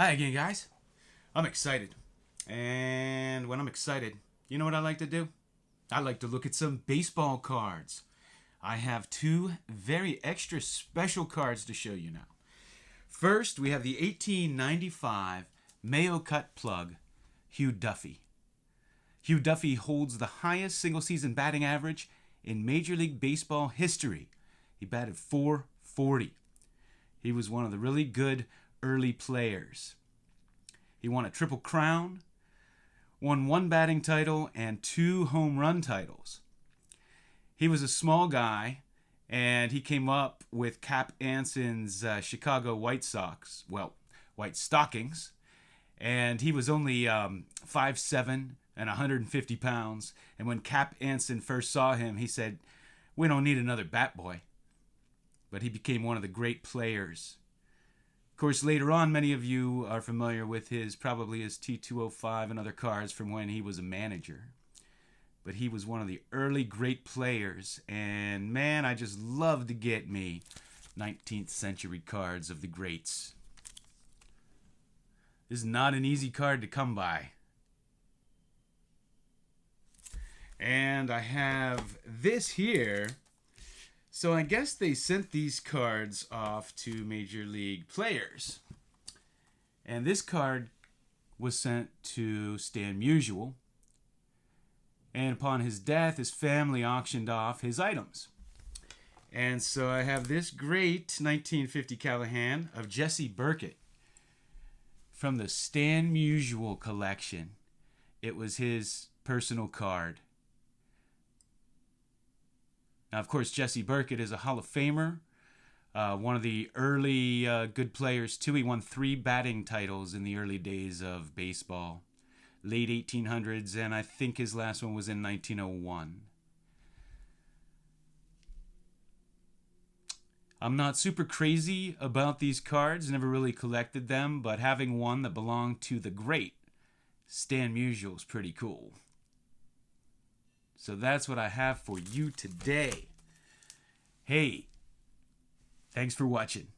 Hi again, guys. I'm excited. And when I'm excited, you know what I like to do? I like to look at some baseball cards. I have two very extra special cards to show you now. First, we have the 1895 Mayo Cut Plug, Hugh Duffy. Hugh Duffy holds the highest single season batting average in Major League Baseball history. He batted .440. He was one of the really good early players. He won a Triple Crown, won one batting title, and two home run titles. He was a small guy, and he came up with Cap Anson's Chicago White Sox, White Stockings, and he was only 5'7" and 150 pounds. And when Cap Anson first saw him, he said, "We don't need another bat boy." But he became one of the great players. Of course, later on, many of you are familiar with probably his T205 and other cards from when he was a manager. But he was one of the early great players, and man, I just love to get me 19th century cards of the greats. This is not an easy card to come by. And I have this here. So I guess they sent these cards off to Major League players. And this card was sent to Stan Musial. And upon his death, his family auctioned off his items. And so I have this great 1950 Callahan of Jesse Burkett from the Stan Musial collection. It was his personal card. Now, of course, Jesse Burkett is a Hall of Famer, one of the early good players, too. He won 3 batting titles in the early days of baseball, late 1800s, and I think his last one was in 1901. I'm not super crazy about these cards, never really collected them, but having one that belonged to the great Stan Musial is pretty cool. So that's what I have for you today. Hey, thanks for watching.